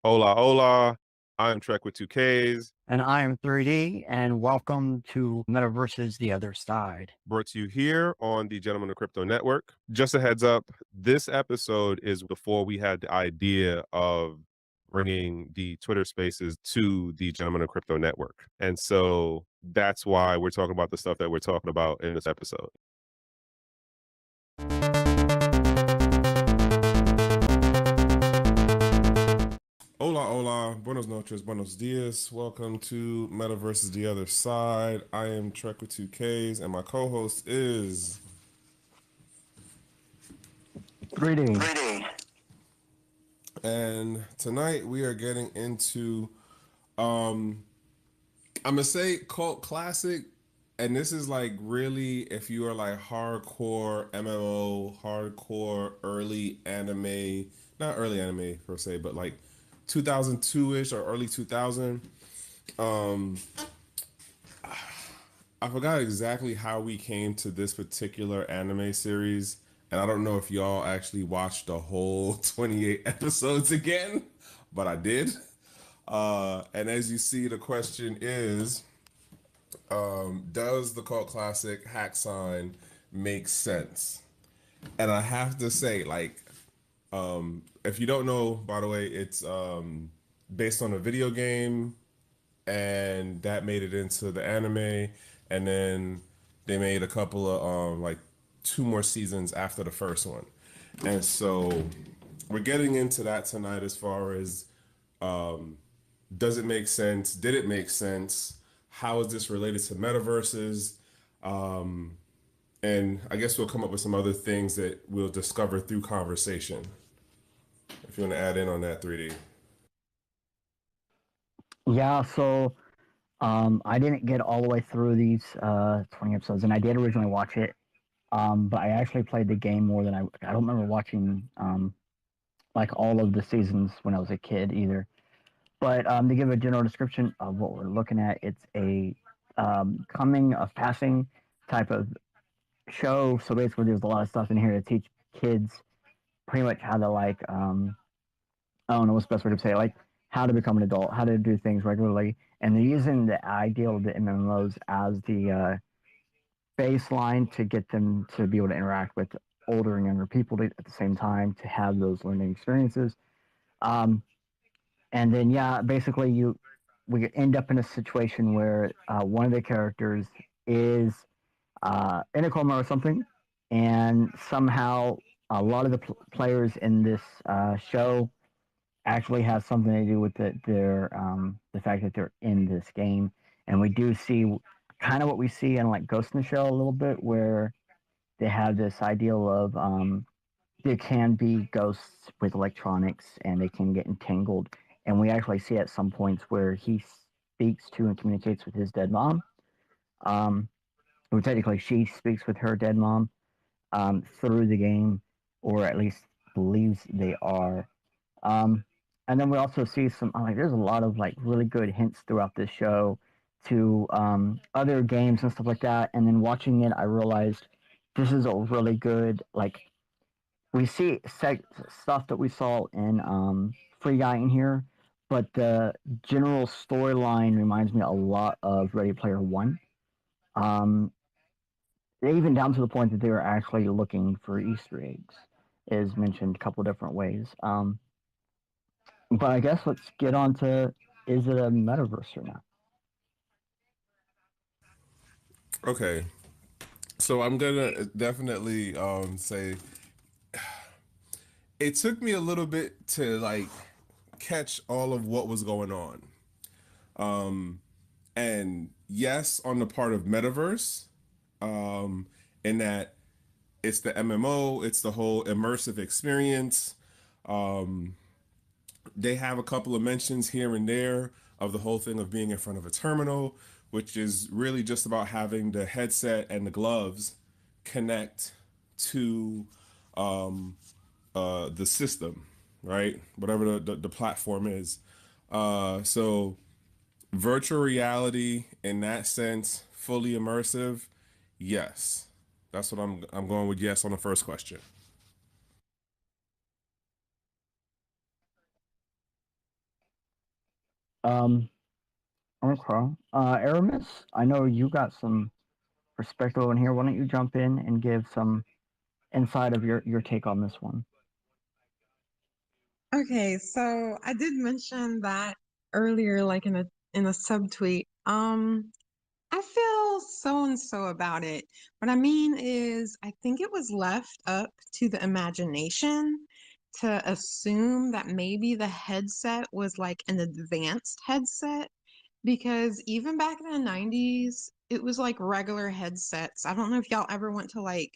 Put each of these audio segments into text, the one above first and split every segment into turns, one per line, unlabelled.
Hola, hola. I'm Trek with two Ks,
And I am 3D, and welcome to Metaverses the Other Side.
brought to you here on the Gentleman of Crypto Network. Just a heads up, this episode is before we had the idea of bringing the Twitter spaces to the Gentleman of Crypto Network. And so that's why we're talking about the stuff that we're talking about in this episode. Hola, hola, buenos noches, buenos dias. Welcome to Metaverses the Other Side. I am Trek with two Ks, and my co-host is
3D.
3D. And tonight we are getting into um I'm gonna say cult classic, and this is like really if you are like hardcore MMO, hardcore early anime, not early anime per se, but like 2002-ish or early 2000. Um I forgot exactly how we came to this particular anime series, and I don't know if y'all actually watched the whole 28 episodes again, but I did. And as you see, the question is, does the cult classic Hack Sign make sense? And I have to say, like, if you don't know, by the way, it's based on a video game, and that made it into the anime, and then they made a couple of like two more seasons after the first one. And so we're getting into that tonight as far as does it make sense? Did it make sense? How is this related to metaverses? And I guess we'll come up with some other things that we'll discover through conversation. If you want to add in on that, 3D.
Yeah, so I didn't get all the way through these 20 episodes, and I did originally watch it, but I actually played the game more than I don't remember watching like all of the seasons when I was a kid either. But to give a general description of what we're looking at, it's a coming of passing type of show. So basically, there's a lot of stuff in here to teach kids pretty much how to I don't know what's the best way to say it, like how to become an adult, how to do things regularly, and they're using the ideal of the MMOs as the baseline to get them to be able to interact with older and younger people at the same time to have those learning experiences. Um, and then yeah, basically we end up in a situation where one of the characters is in a coma or something, and somehow a lot of the players in this show actually has something to do with the fact that they're in this game, and we do see kind of what we see in like Ghost in the Shell a little bit, where they have this ideal of there can be ghosts with electronics and they can get entangled, and we actually see at some points where he speaks to and communicates with his dead mom. Um, or technically, she speaks with her dead mom through the game, or at least believes they are. Um, and then we also see some like there's a lot of like really good hints throughout this show to other games and stuff like that. And then watching it, I realized this is a really good like we see stuff that we saw in Free Guy in here, but the general storyline reminds me a lot of Ready Player One. Um, even down to the point that they were actually looking for Easter eggs, is mentioned a couple different ways. But I guess let's get on to is it a metaverse or not?
Okay, so I'm gonna definitely say it took me a little bit to like catch all of what was going on. And yes, on the part of metaverse, in that it's the MMO, it's the whole immersive experience. Um, they have a couple of mentions here and there of the whole thing of being in front of a terminal, which is really just about having the headset and the gloves connect to the system, right? Whatever the platform is. So virtual reality in that sense, fully immersive, yes. That's what I'm going with yes on the first question.
Um, okay. Aramis, I know you got some perspective on here. Why don't you jump in and give some insight of your take on this one?
Okay, so I did mention that earlier, like in a subtweet. I feel so and so about it. What I mean is, I think it was left up to the imagination to assume that maybe the headset was like an advanced headset because even back in the 90s, it was like regular headsets. I don't know if y'all ever went to like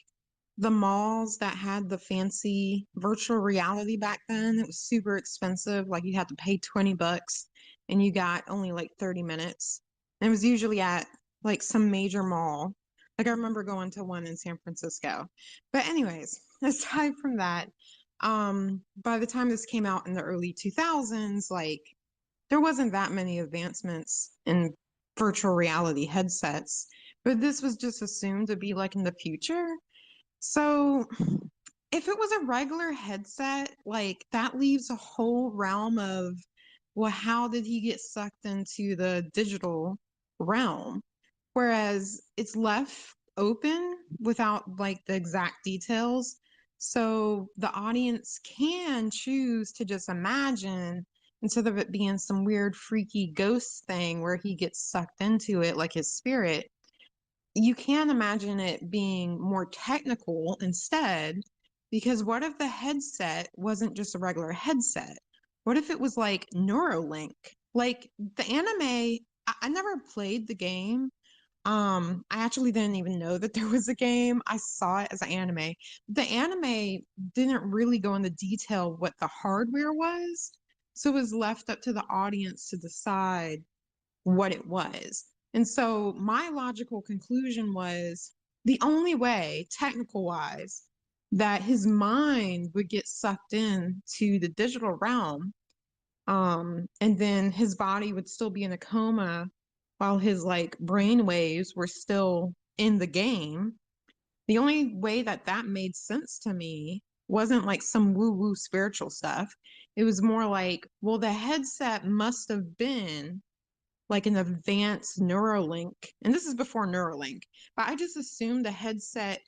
the malls that had the fancy virtual reality back then. It was super expensive. Like you had to pay $20 and you got only like 30 minutes. And it was usually at like some major mall. Like I remember going to one in San Francisco. But anyways, aside from that, by the time this came out in the early 2000s, like there wasn't that many advancements in virtual reality headsets, but this was just assumed to be like in the future. So if it was a regular headset, like that leaves a whole realm of, well, how did he get sucked into the digital realm? Whereas it's left open without like the exact details. So the audience can choose to just imagine instead of it being some weird, freaky ghost thing where he gets sucked into it like his spirit, you can imagine it being more technical instead, because what if the headset wasn't just a regular headset? What if it was like Neuralink? Like the anime, I never played the game. I actually didn't even know that there was a game. I saw it as an anime. The anime didn't really go into detail what the hardware was. So it was left up to the audience to decide what it was. And so my logical conclusion was the only way, technical wise, that his mind would get sucked in to the digital realm, and then his body would still be in a coma while his like brain waves were still in the game. The only way that that made sense to me wasn't like some woo woo spiritual stuff. It was more like, well, the headset must have been like an advanced Neuralink, and this is before Neuralink, but I just assumed the headset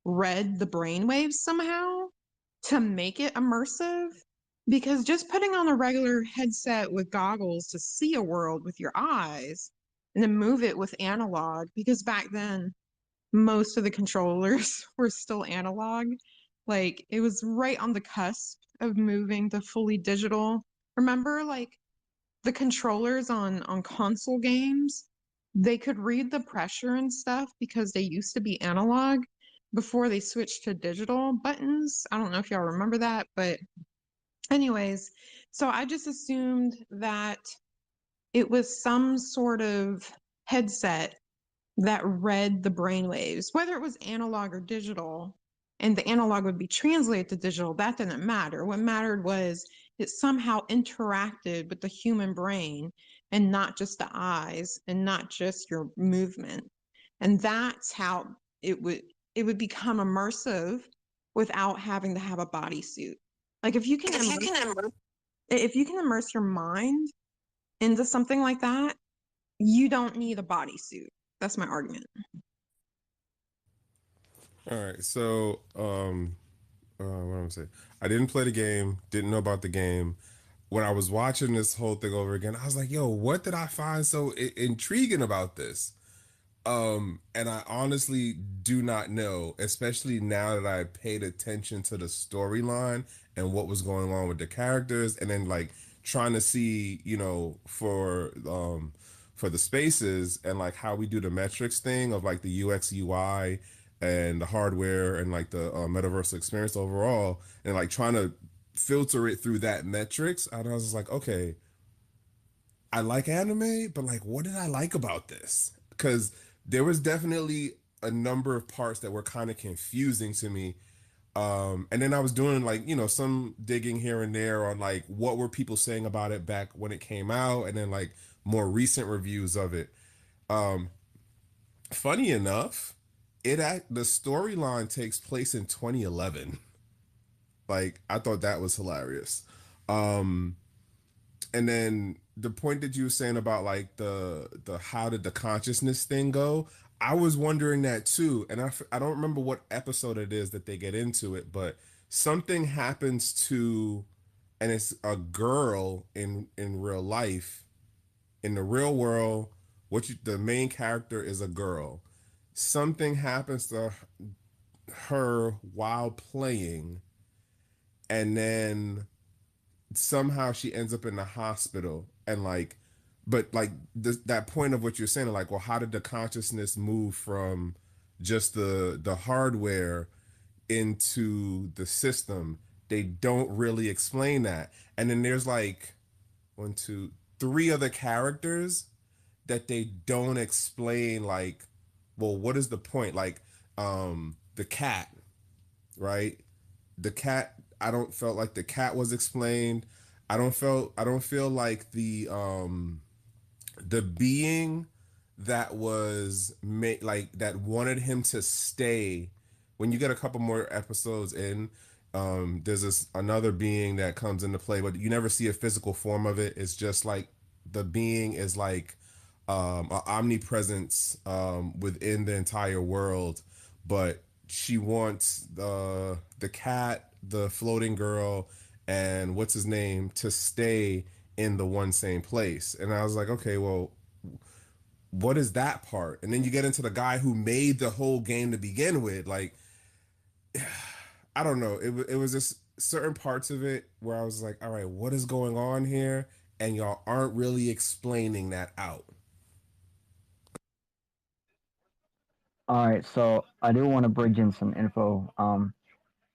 read the brainwaves somehow to make it immersive. Because just putting on a regular headset with goggles to see a world with your eyes and then move it with analog, because back then most of the controllers were still analog. Like it was right on the cusp of moving to fully digital. Remember, like the controllers on console games, they could read the pressure and stuff because they used to be analog before they switched to digital buttons. I don't know if y'all remember that, but anyways, so I just assumed that it was some sort of headset that read the brainwaves, whether it was analog or digital, and the analog would be translated to digital, that didn't matter. What mattered was it somehow interacted with the human brain and not just the eyes and not just your movement. And that's how it would it would become immersive without having to have a bodysuit. Like if you can immerse your mind into something like that, you don't need a bodysuit. That's my argument.
All right, so what am I saying? I didn't play the game, didn't know about the game. When I was watching this whole thing over again, I was like, "Yo, what did I find so intriguing about this?" And I honestly do not know, especially now that I paid attention to the storyline and what was going on with the characters, and then like trying to see, for the spaces and like how we do the metrics thing of like the UX UI and the hardware and like the metaverse experience overall, and like trying to filter it through that metrics. And I was just like, okay, I like anime, but like, what did I like about this? Because there was definitely a number of parts that were kind of confusing to me. And then I was doing like, some digging here and there on like what were people saying about it back when it came out, and then like more recent reviews of it. Um, Funny enough, the storyline takes place in 2011. Like I thought that was hilarious. Um, And then the point that you were saying about like the how did the consciousness thing go? I was wondering that too, and I don't remember what episode it is that they get into it, but something happens to, and it's a girl in real life, in the real world. The main character is a girl. Something happens to her while playing, and then somehow she ends up in the hospital, and like, but like that point of what you're saying, like, well, how did the consciousness move from just the hardware into the system? They don't really explain that. And then there's like one, two, three other characters that they don't explain, like, well, what is the point? Like, the cat, right? The cat, I don't felt like the cat was explained. I don't feel like the being that was made, like, that wanted him to stay. When you get a couple more episodes in, there's this another being that comes into play, but you never see a physical form of it. It's just like the being is like an omnipresence within the entire world, but she wants the cat, the floating girl, and what's his name to stay in the one same place. And I was like, okay, well, what is that part? And then you get into the guy who made the whole game to begin with. Like, I don't know. It was just certain parts of it where I was like, all right, what is going on here? And y'all aren't really explaining that out.
All right, so I do want to bridge in some info.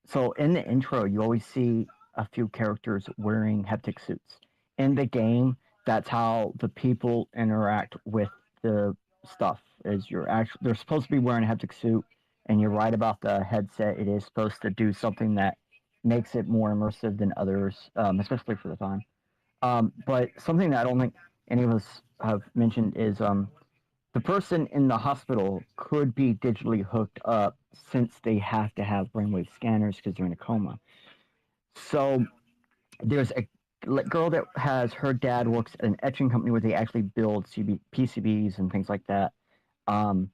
So in the intro, you always see a few characters wearing haptic suits. In the game, that's how the people interact with the stuff. Is you're actually they're supposed to be wearing a haptic suit, and you're right about the headset. It is supposed to do something that makes it more immersive than others, especially for the time. But something that I don't think any of us have mentioned is the person in the hospital could be digitally hooked up since they have to have brainwave scanners because they're in a coma. So there's a girl that has her dad works at an etching company where they actually build PCBs and things like that. Um,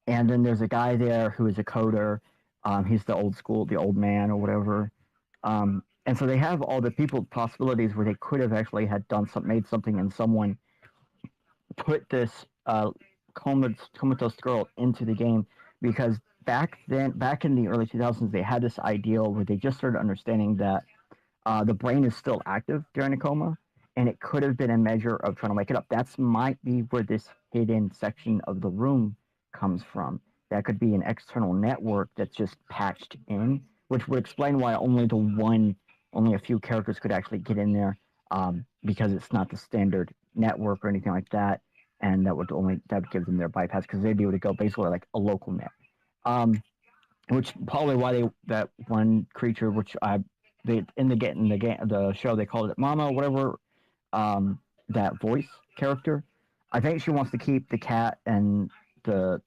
and then there's a guy there who is a coder. He's the old school, the old man or whatever. And so they have all the people possibilities where they could have actually had done something, made something, and someone put this comatose girl into the game because back in the early 2000s, they had this ideal where they just started understanding that the brain is still active during a coma, and it could have been a measure of trying to wake it up. That's might be where this hidden section of the room comes from. That could be an external network that's just patched in, which would explain why only a few characters could actually get in there, because it's not the standard network or anything like that, and that would give them their bypass because they'd be able to go basically like a local net. Which probably why that one creature, which in the show they called it Mama, whatever, that voice character. I think she wants to keep the cat and the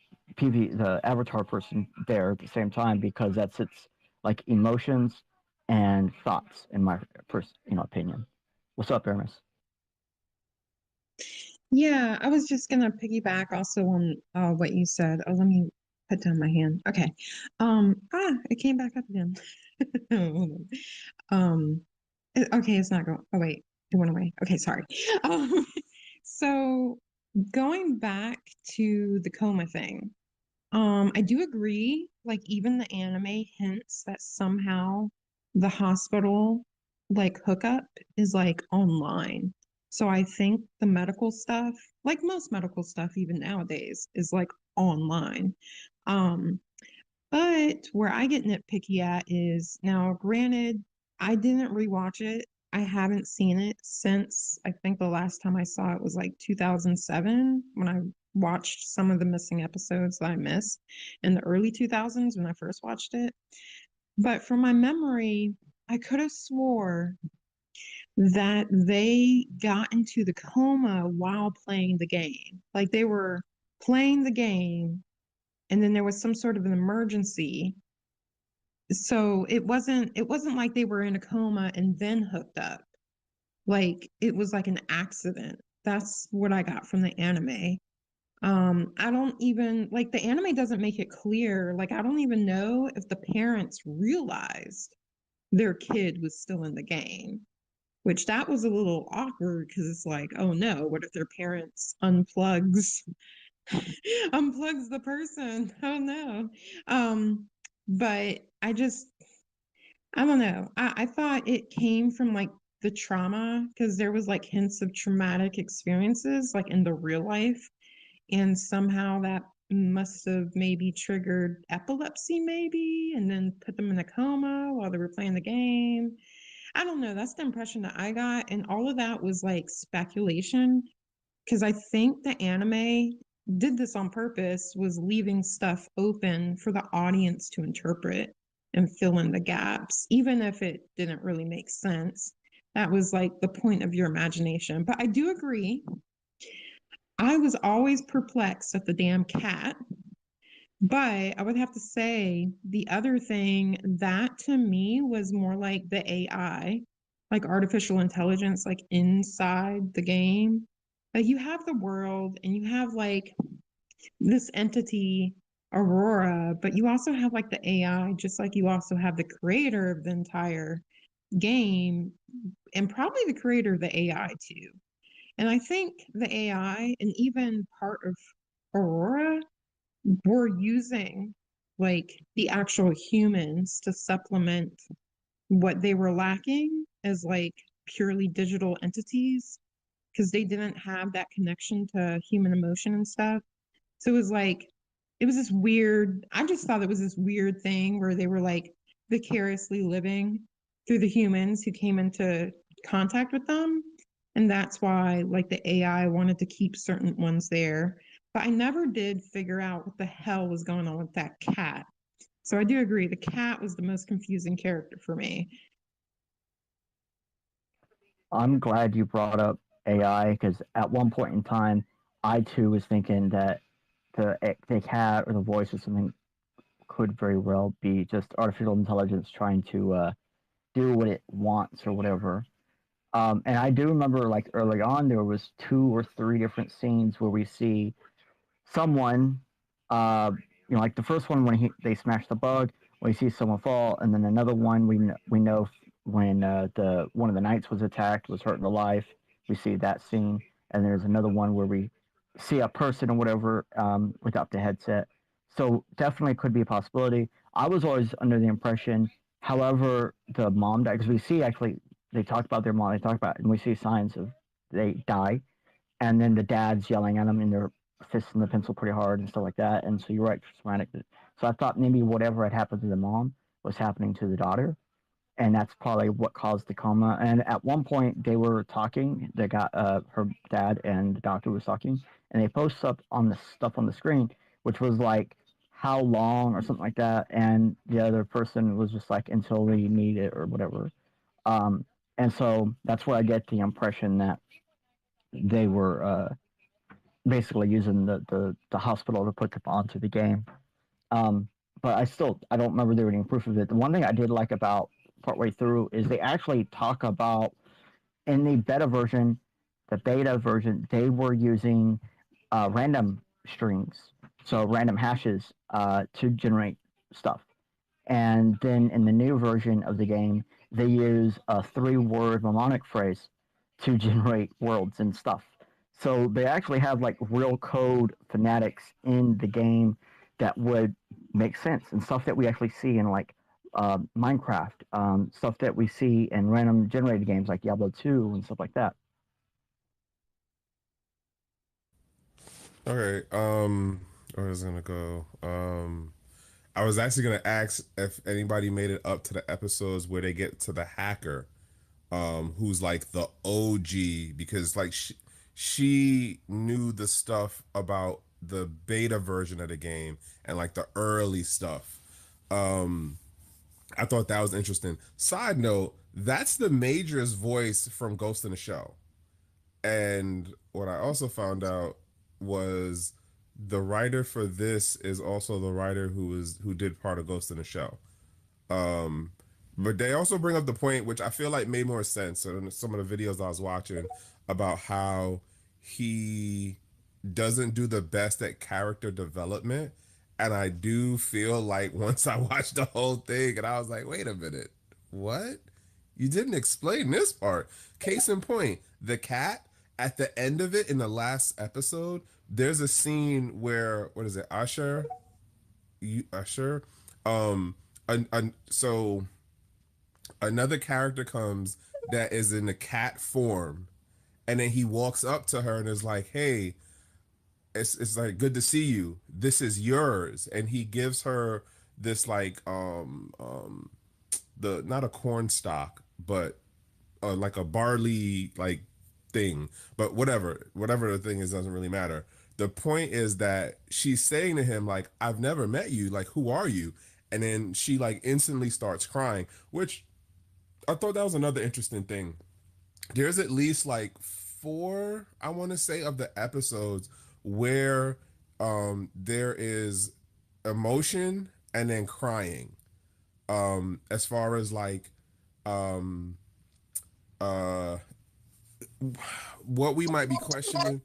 avatar person there at the same time because that's its like emotions and thoughts in my first opinion. What's up, Aramis?
Yeah, I was just gonna piggyback also on what you said. Oh, let me put down my hand. Okay. It came back up again. Um, okay, it's not going. Oh wait, it went away. Okay, sorry. Um, so going back to the coma thing, I do agree. Like even the anime hints that somehow the hospital like hookup is like online. So I think the medical stuff, like most medical stuff even nowadays, is like online. Um, but where I get nitpicky at is now, granted, I didn't rewatch it. I haven't seen it since I think the last time I saw it was like 2007 when I watched some of the missing episodes that I missed in the early 2000s when I first watched it. But from my memory, I could have swore that they got into the coma while playing the game. Like they were playing the game and then there was some sort of an emergency, so it wasn't like they were in a coma and then hooked up. like it was like an accident. That's what I got from the anime. I don't even like the anime doesn't make it clear. Like I don't even know if the parents realized their kid was still in the game, which that was a little awkward because it's like, oh no, what if their parents unplugs the person? Oh no. But I don't know. I thought it came from like the trauma because there was like hints of traumatic experiences like in the real life, and somehow that must have maybe triggered epilepsy maybe and then put them in a coma while they were playing the game. I don't know. That's the impression that I got. And all of that was like speculation because I think the anime did this on purpose, was leaving stuff open for the audience to interpret and fill in the gaps, even if it didn't really make sense. That was like the point of your imagination. But I do agree. I was always perplexed at the damn cat. But I would have to say the other thing that to me was more like the AI, like artificial intelligence, like inside the game. Like you have the world and you have like this entity, Aurora, but you also have like the AI, just like you also have the creator of the entire game and probably the creator of the AI too. And I think the AI and even part of Aurora were using like the actual humans to supplement what they were lacking as like purely digital entities because they didn't have that connection to human emotion and stuff. So it was like, it was this weird, I just thought it was this weird thing where they were like vicariously living through the humans who came into contact with them. And that's why like the AI wanted to keep certain ones there. But I never did figure out what the hell was going on with that cat. So I do agree, the cat was the most confusing character for me.
I'm glad you brought up AI because at one point in time, I too was thinking that the cat or the voice or something could very well be just artificial intelligence trying to do what it wants or whatever. And I do remember like early on there was 2 or 3 different scenes where we see someone, uh, like the first one when they smash the bug, we see someone fall, and then another one we know when the one of the knights was attacked, was hurt in the life. We see that scene, and there's another one where we see a person or whatever without the headset. So definitely could be a possibility. I was always under the impression, however, the mom died because we see actually they talk about their mom. They talk about and we see signs of they die, and then the dad's yelling at them and they're fisting the pencil pretty hard and stuff like that. And so you're right, schizophrenic. So I thought maybe whatever had happened to the mom was happening to the daughter, and that's probably what caused the coma. And at one point they were talking. They got her dad and the doctor was talking, and they post up on the stuff on the screen, which was like how long or something like that. And the other person was just like until we need it or whatever. Um, and so that's where I get the impression that they were basically using the hospital to put them onto the game. Um, but I don't remember there being proof of it. The one thing I did like about partway through is they actually talk about in the beta version, they were using random strings, so random hashes to generate stuff. And then in the new version of the game, they use a 3-word mnemonic phrase to generate worlds and stuff. So they actually have like real code fanatics in the game that would make sense and stuff that we actually see in like Minecraft, stuff that we see in random generated games like Diablo 2 and stuff like that.
Okay. Where was I gonna go? I was actually gonna ask if anybody made it up to the episodes where they get to the hacker, who's like the OG because like she knew the stuff about the beta version of the game and like the early stuff. Um, I thought that was interesting. Side note, that's the Major's voice from Ghost in the Shell. And what I also found out was the writer for this is also the writer who did part of Ghost in the Shell. Um, But they also bring up the point, which I feel like made more sense in some of the videos I was watching, about how he doesn't do the best at character development. And I do feel like once I watched the whole thing and I was like, wait a minute, what? You didn't explain this part. Case in point, the cat at the end of it in the last episode, there's a scene where, what is it, Usher? Um, so another character comes that is in the cat form, and then he walks up to her and is like, hey, it's like, good to see you, this is yours. And he gives her this like the, not a corn stalk, but like a barley like thing, but whatever the thing is doesn't really matter. The point is that she's saying to him like, I've never met you, like who are you? And then she like instantly starts crying, which I thought that was another interesting thing. There's at least like four, I want to say, of the episodes where there is emotion and then crying. As far as like um uh what we might be questioning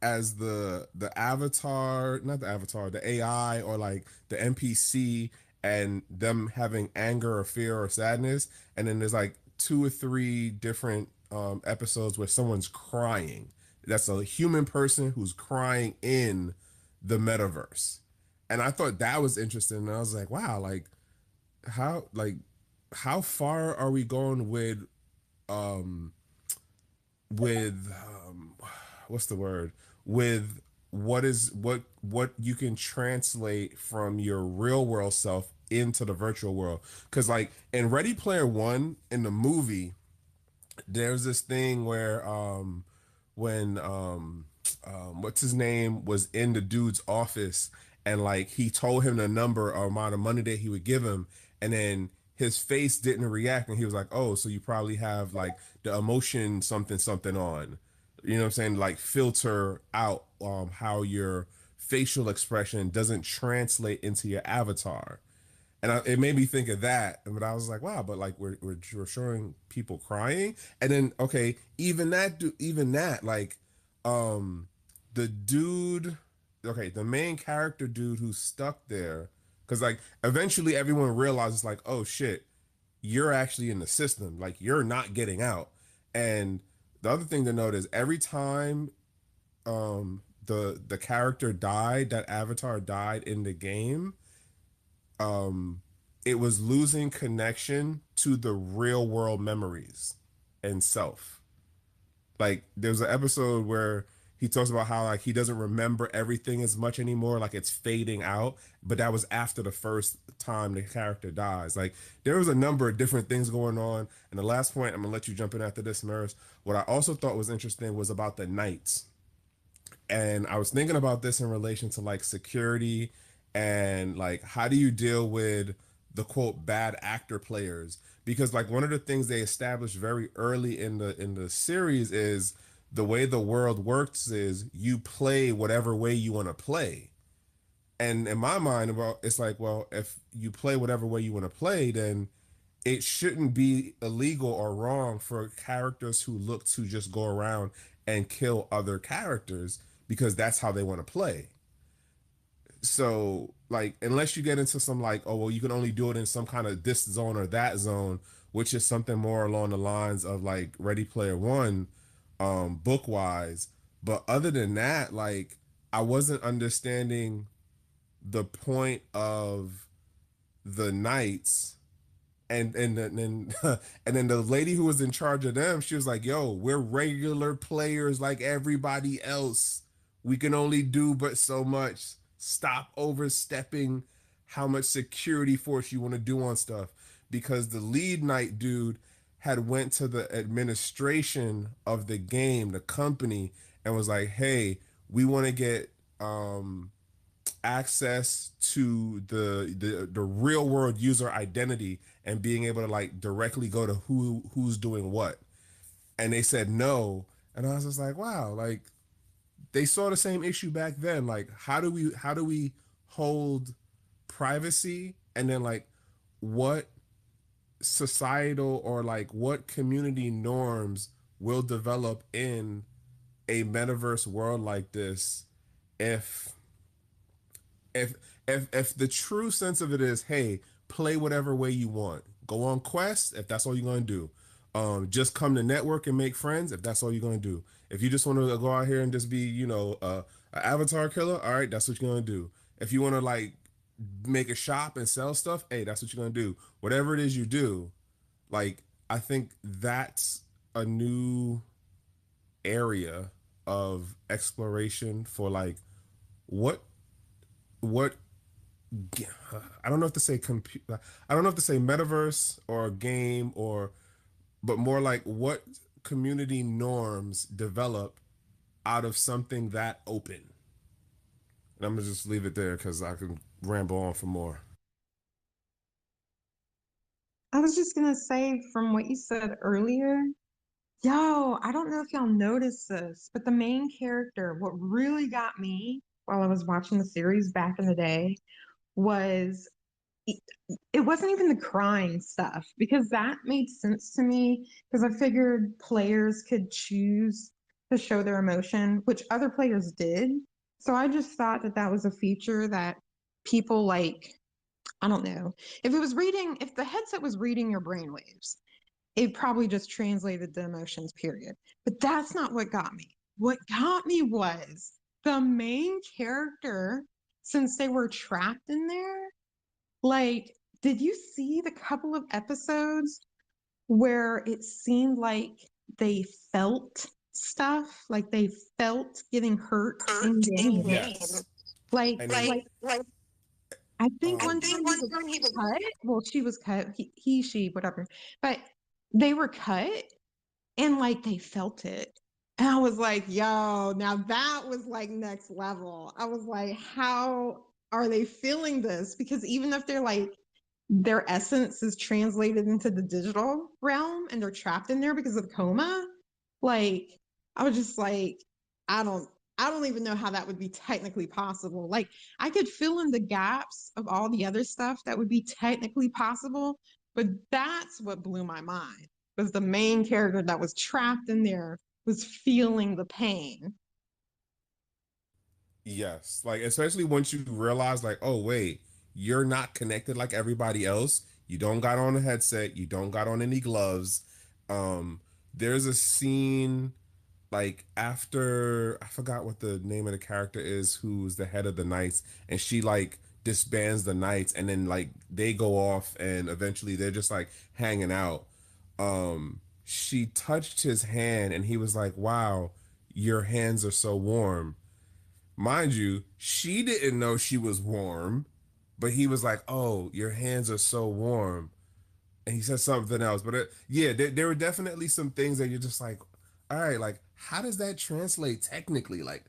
as the avatar, not the avatar, the AI, or like the NPC, and them having anger or fear or sadness. And then there's like two or three different episodes where someone's crying. That's a human person who's crying in the metaverse. And I thought that was interesting. And I was like, wow, like how far are we going um with what's the word, with what you can translate from your real world self into the virtual world. Because like in Ready Player One, in the movie, there's this thing where when what's his name was in the dude's office, and like he told him the number or amount of money that he would give him, and then his face didn't react, and he was like, oh, so you probably have like the emotion something something on, you know what I'm saying, like filter out how your facial expression doesn't translate into your avatar. And it made me think of that, but I was like, wow, but like we're showing people crying. And then okay, even that like um the dude, okay, the main character dude who's stuck there, because like eventually everyone realizes like, oh shit, you're actually in the system, like you're not getting out. And the other thing to note is every time the character died, that avatar died in the game, um it was losing connection to the real world memories and self. Like there's an episode where he talks about how like he doesn't remember everything as much anymore, like it's fading out, but that was after the first time the character dies. Like there was a number of different things going on. And the last point, I'm gonna let you jump in after this, Maris. What I also thought was interesting was about the knights. And I was thinking about this in relation to like security, and like how do you deal with the quote bad actor players? Because like one of the things they established very early in the series is the way the world works is you play whatever way you want to play. And in my mind, well, it's like, well, if you play whatever way you want to play, then it shouldn't be illegal or wrong for characters who look to just go around and kill other characters because that's how they want to play. So, like, unless you get into some like, oh, well, you can only do it in some kind of this zone or that zone, which is something more along the lines of like Ready Player One, book wise. But other than that, like, I wasn't understanding the point of the knights. And then and then the lady who was in charge of them, she was like, yo, we're regular players like everybody else, we can only do but so much, stop overstepping how much security force you want to do on stuff. Because the lead knight dude had went to the administration of the game, the company, and was like, hey, we want to get access to the real world user identity and being able to like directly go to who's doing what. And they said no. And I was just like, wow, like they saw the same issue back then. Like how do we hold privacy, and then like what societal or like what community norms will develop in a metaverse world like this if if if the true sense of it is, hey, play whatever way you want, go on quests if that's all you're going to do, just come to network and make friends if that's all you're going to do, if you just want to go out here and just be, a avatar killer, all right, that's what you're going to do. If you want to like make a shop and sell stuff, hey, that's what you're going to do. Whatever it is you do, like, I think that's a new area of exploration for like what what I don't know if to say I don't know if to say metaverse or game or but more like what community norms develop out of something that open. And I'm gonna just leave it there because I can ramble on for more.
I was just gonna say from what you said earlier, yo, I don't know if y'all noticed this, but the main character, what really got me while I was watching the series back in the day was it, it wasn't even the crying stuff because that made sense to me because I figured players could choose to show their emotion, which other players did. So I just thought that that was a feature that people like, I don't know, if the headset was reading your brainwaves, it probably just translated the emotions, period. But that's not what got me. What got me was the main character, since they were trapped in there, like, did you see the couple of episodes where it seemed like they felt stuff, like they felt getting hurt in game?
Yes.
Like I think one
um
time he was cut. Well, she was cut. She, whatever. But they were cut and like they felt it. And I was like, yo, now that was like next level. I was like, how are they feeling this? Because even if they're like their essence is translated into the digital realm and they're trapped in there because of coma, like I was just like, I don't I don't even know how that would be technically possible. Like I could fill in the gaps of all the other stuff that would be technically possible, but that's what blew my mind was the main character that was trapped in there was feeling the pain.
Yes, like especially once you realize, like, oh wait, you're not connected like everybody else. You don't got on a headset. You don't got on any gloves. Um, there's a scene like after I forgot what the name of the character is, who's the head of the Knights, and she like disbands the Knights, and then like they go off, and eventually they're just like hanging out. She touched his hand, and he was like, "Wow, your hands are so warm." Mind you, she didn't know she was warm, but he was like, "Oh, your hands are so warm." And he said something else. But yeah, there were definitely some things that you're just like, all right, like, how does that translate technically? Like,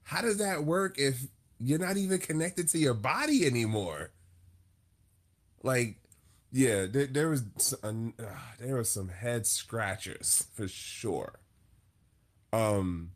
how does that work if you're not even connected to your body anymore? Like, yeah, there was some head scratchers for sure. Um,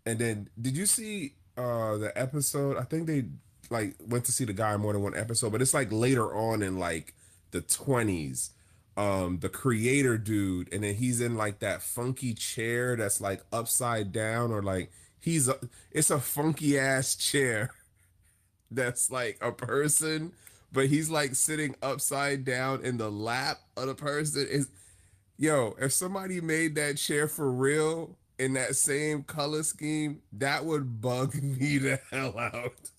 And then did you see the episode? I think they like went to see the guy more than one episode, but it's like later on in like the 20s. The creator dude, and then he's in like that funky chair that's like upside down, or like it's a funky ass chair that's like a person, but he's like sitting upside down in the lap of the person. Is Yo, if somebody made that chair for real in that same color scheme, that would bug me the hell out.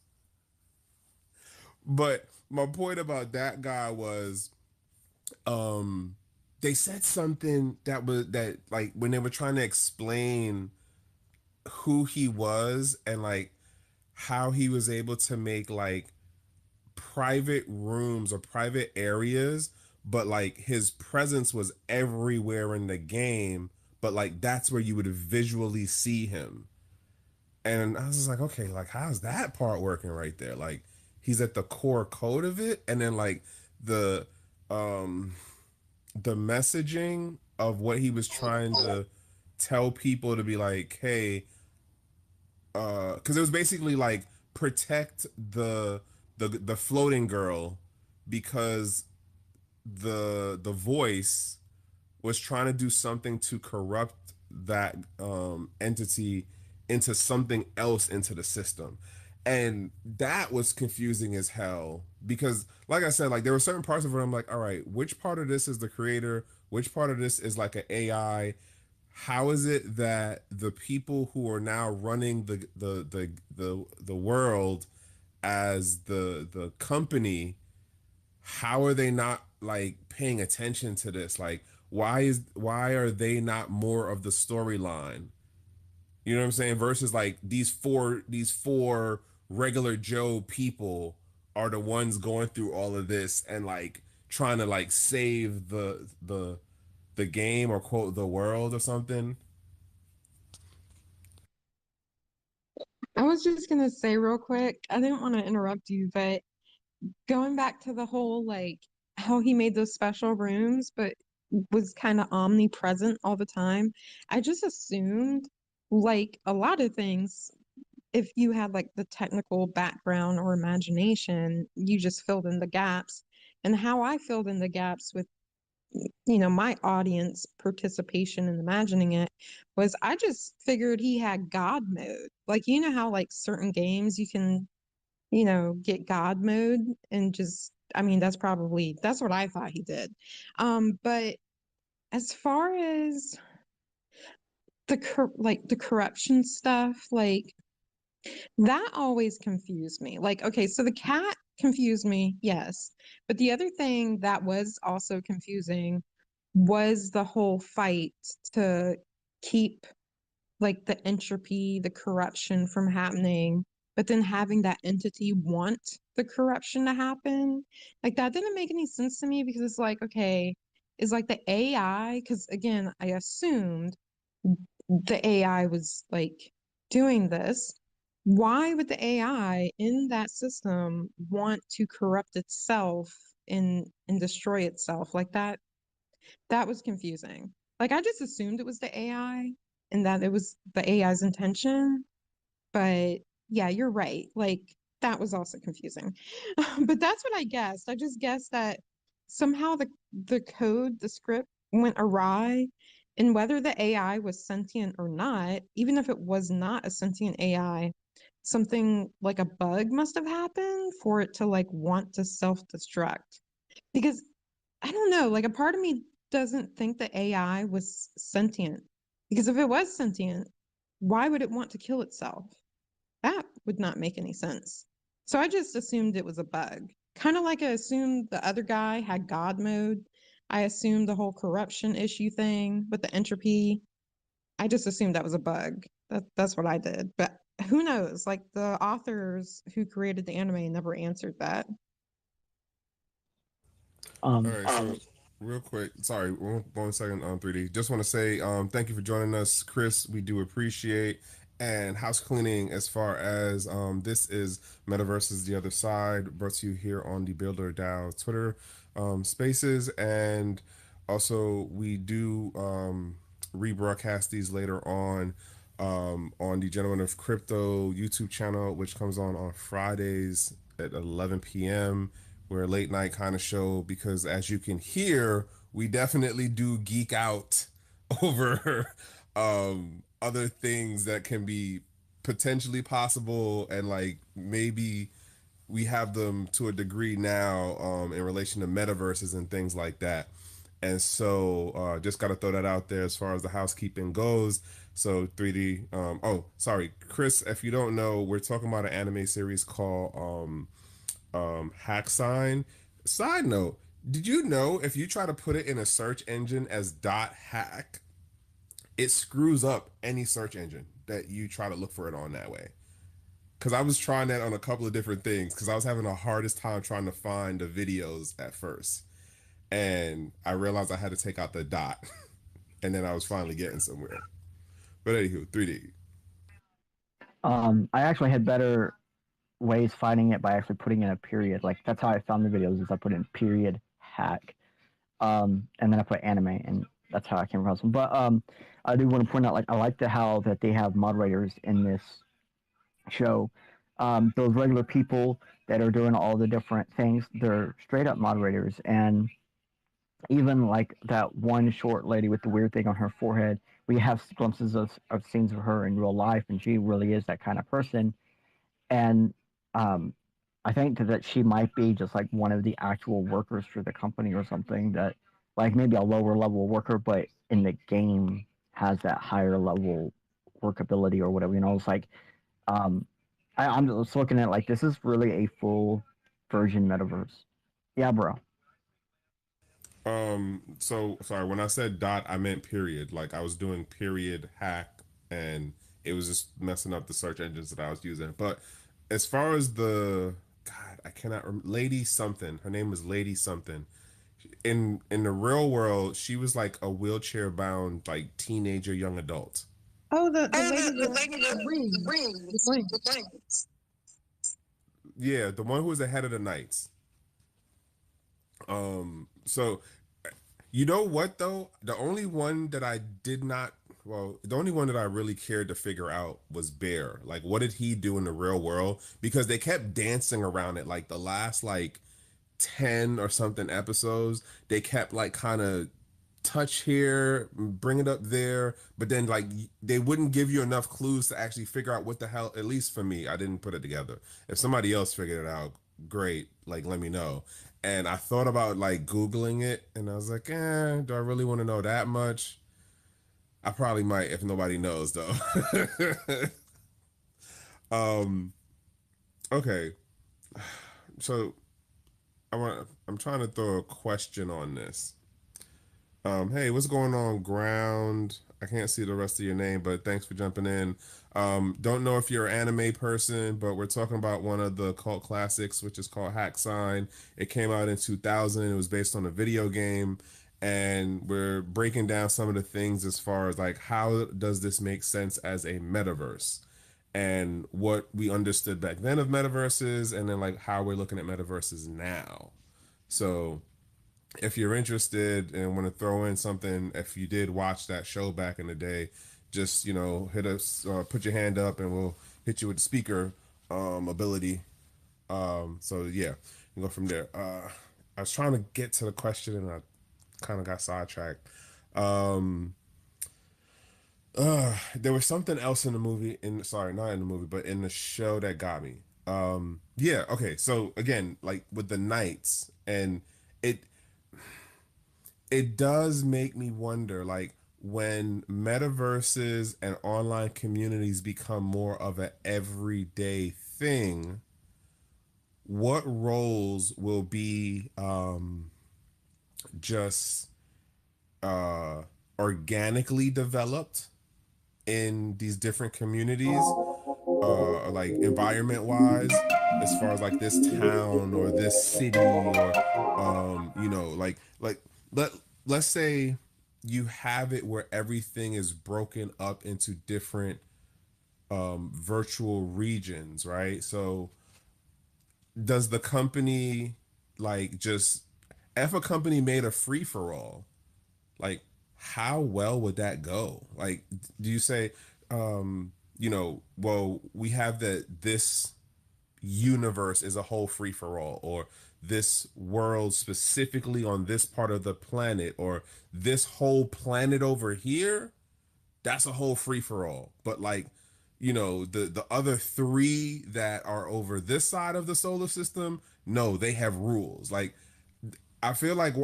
But my point about that guy was, um, they said something that like when they were trying to explain who he was and like how he was able to make like private rooms or private areas, but like his presence was everywhere in the game, but like that's where you would visually see him. And I was just like, okay, like how's that part working right there? Like he's at the core code of it, and then like the um the messaging of what he was trying to tell people to be like, hey, because it was basically like protect the floating girl because the voice was trying to do something to corrupt that entity into something else into the system. And that was confusing as hell because, like I said, like there were certain parts of it I'm like, all right, which part of this is the creator? Which part of this is like an AI? How is it that the people who are now running the world as the company, how are they not like paying attention to this? Like why are they not more of the storyline? You know what I'm saying? Versus like these four regular Joe people are the ones going through all of this and like trying to like save the game or quote the world or something.
I was just gonna say real quick, I didn't want to interrupt you, but going back to the whole like how he made those special rooms, but was kind of omnipresent all the time. I just assumed, like a lot of things, if you had like the technical background or imagination, you just filled in the gaps. And how I filled in the gaps with, my audience participation and imagining it was I just figured he had God mode. Like, how like certain games you can get God mode and just, I mean, that's what I thought he did. But as far as the corruption stuff, like that always confused me. Like, okay, so the cat confused me, yes. But the other thing that was also confusing was the whole fight to keep like the entropy, the corruption from happening, but then having that entity want the corruption to happen. Like that didn't make any sense to me because it's like, okay, is like the AI, because again, I assumed the AI was like doing this. Why would the AI in that system want to corrupt itself and destroy itself? Like that was confusing. Like I just assumed it was the AI and that it was the AI's intention. But yeah, you're right. Like that was also confusing. But that's what I guessed. I just guessed that somehow the code, the script went awry. And whether the AI was sentient or not, even if it was not a sentient AI, something like a bug must have happened for it to like want to self-destruct. Because I don't know, like a part of me doesn't think the AI was sentient. Because if it was sentient, why would it want to kill itself? That would not make any sense. So I just assumed it was a bug. Kind of like I assumed the other guy had God mode. I assumed the whole corruption issue thing with the entropy. I just assumed that was a bug. That's what I did. But who knows? Like the authors who created the anime never answered that.
All
Um,
right, so real quick, sorry, one second on 3D. Just want to say thank you for joining us, Chris. We do appreciate and house cleaning as far as this is Metaverses the Other Side, brought to you here on the Builder DAO Twitter spaces. And also we do rebroadcast these later on the Gentleman of Crypto YouTube channel, which comes on Fridays at 11 p.m. We're a late night kind of show because, as you can hear, we definitely do geek out over other things that can be potentially possible, and like maybe we have them to a degree now in relation to metaverses and things like that. And so just got to throw that out there as far as the housekeeping goes. So 3D. Oh, sorry, Chris. If you don't know, we're talking about an anime series called Hack Sign. Side note: did you know if you try to put it in a search engine as dot hack, it screws up any search engine that you try to look for it on that way? Because I was trying that on a couple of different things because I was having the hardest time trying to find the videos at first, and I realized I had to take out the dot, and then I was finally getting somewhere. But anywho, 3D.
I actually had better ways finding it by actually putting in a period. Like that's how I found the videos. Is I put in period hack, and then I put anime, and that's how I came across them. But I do want to point out, like I like the how that they have moderators in this show. Those regular people that are doing all the different things, they're straight up moderators, and Even like that one short lady with the weird thing on her forehead, we have glimpses of scenes of her in real life, and she really is that kind of person. And um, I think that she might be just like one of the actual workers for the company or something, that like maybe a lower level worker, but in the game has that higher level workability or whatever. You know, it's like um, I'm just looking at like this is really a full version metaverse. Yeah, bro.
So sorry, when I said dot, I meant period. Like I was doing period hack and it was just messing up the search engines that I was using. But as far as the God, I cannot remember Lady something. Her name was Lady something. In the real world, she was like a wheelchair bound like teenager young adult.
Oh, the
Oh,
lady
the
with
lady with
the
the
rings. The
rings, the
rings.
rings. Yeah, the one who was the head of the knights. So you know what though? The only one that I did not, well, the only one that I really cared to figure out was Bear. Like, what did he do in the real world? Because they kept dancing around it. Like the last like 10 or something episodes, they kept like kind of touch here, bring it up there, but then like they wouldn't give you enough clues to actually figure out what the hell. At least for me, I didn't put it together. If somebody else figured it out, great, like let me know. And I thought about like Googling it, and I was like, do I really want to know that much? I probably might if nobody knows though. um okay, so I'm trying to throw a question on this. Hey, what's going on, Ground? I can't see the rest of your name, but thanks for jumping in. Don't know if you're an anime person, but we're talking about one of the cult classics, which is called Hack Sign. It came out in 2000. It was based on a video game, and we're breaking down some of the things as far as like how does this make sense as a metaverse, and what we understood back then of metaverses, and then like how we're looking at metaverses now. So if you're interested and want to throw in something, if you did watch that show back in the day, just hit us, put your hand up, and we'll hit you with the speaker ability. So yeah, we go from there. I was trying to get to the question and I kind of got sidetracked. Um, there was something else in the movie, in sorry, not in the movie, but in the show that got me. Yeah, okay. So again, like with the knights, and it it does make me wonder, like when metaverses and online communities become more of an everyday thing, what roles will be just uh organically developed in these different communities, like environment wise, as far as like this town or this city, or like let let's say you have it where everything is broken up into different virtual regions, right? So does the company like just, if a company made a free for all, like how well would that go? Like, do you say, well, we have that this universe is a whole free for all, or this world specifically on this part of the planet, or this whole planet over here, that's a whole free for all. But like, the other three that are over this side of the solar system, no, they have rules. Like, I feel like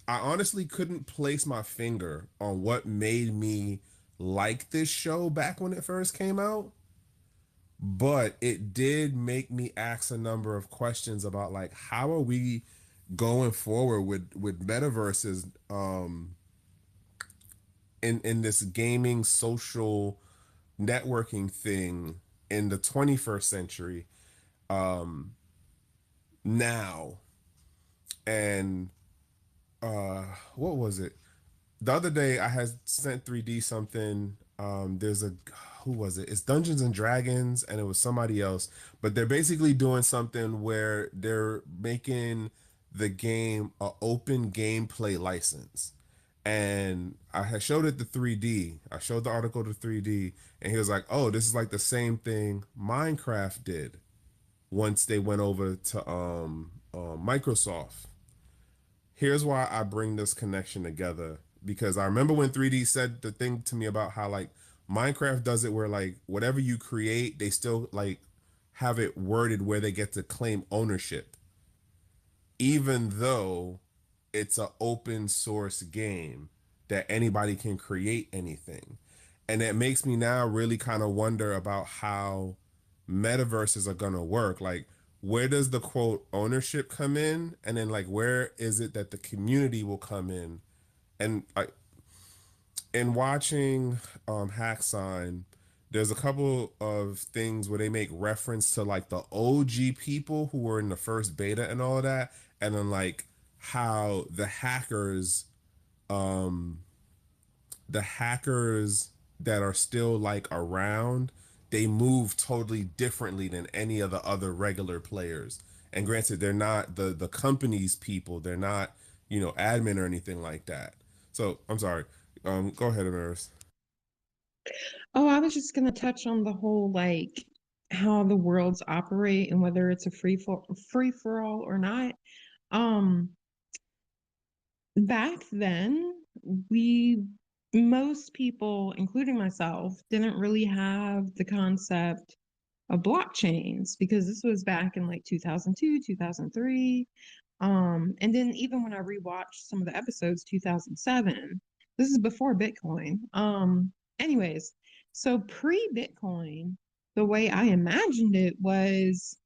I honestly couldn't place my finger on what made me like this show back when it first came out, but it did make me ask a number of questions about like how are we going forward with metaverses in this gaming social networking thing in the 21st century now. And what was it? The other day I had sent 3D something. There's a, who was it? It's Dungeons and Dragons, and it was somebody else, but they're basically doing something where they're making the game a open gameplay license. And I had showed it to 3D. I showed the article to 3D, and he was like, "Oh, this is like the same thing Minecraft did once they went over to Microsoft." here's why I bring this connection together, because I remember when 3D said the thing to me about how like Minecraft does it where like whatever you create, they still like have it worded where they get to claim ownership, even though it's an open source game that anybody can create anything. And it makes me now really kind of wonder about how metaverses are going to work. Like, where does the quote ownership come in? And then, like, where is it that the community will come in? And like, in watching Hack Sign, there's a couple of things where they make reference to like the OG people who were in the first beta and all of that, and then like how um the hackers that are still like around, they move totally differently than any of the other regular players. And granted, they're not the company's people, they're not, you know, admin or anything like that. So I'm sorry. Go ahead, Amaris.
Oh, I was just gonna touch on the whole like how the worlds operate and whether it's a free for all or not. Um, Back then, we most people, including myself, didn't really have the concept of blockchains because this was back in like 2002, 2003. And then even when I rewatched some of the episodes, 2007, this is before Bitcoin. Anyways, so pre-Bitcoin, the way I imagined it was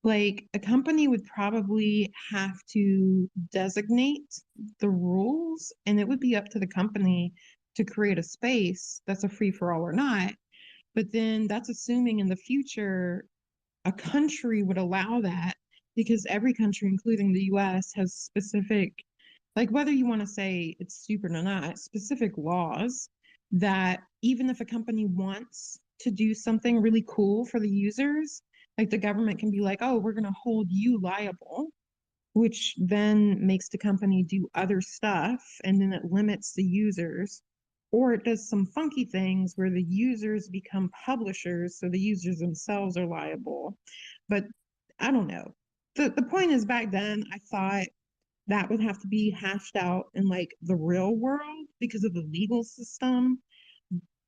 like a company would probably have to designate the rules, and it would be up to the company to create a space that's a free for all or not. But then that's assuming in the future a country would allow that because every country, including the US, has specific, like whether you want to say it's stupid or not, specific laws that even if a company wants to do something really cool for the users, like the government can be like, oh, we're going to hold you liable, which then makes the company do other stuff and then it limits the users. Or it does some funky things where the users become publishers, so the users themselves are liable. But I don't know. The point is, back then, I thought that would have to be hashed out in like the real world because of the legal system.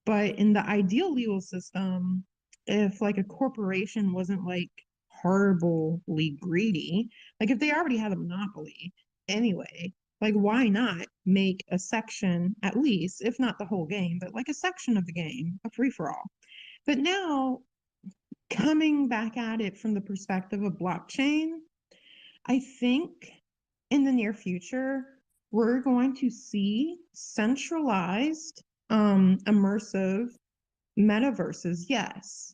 But in the ideal legal system, if like a corporation wasn't like horribly greedy, like if they already had a monopoly anyway, like why not make a section, at least, if not the whole game, but like a section of the game, a free for all. But now, coming back at it from the perspective of blockchain, I think in the near future, we're going to see centralized, immersive metaverses, yes.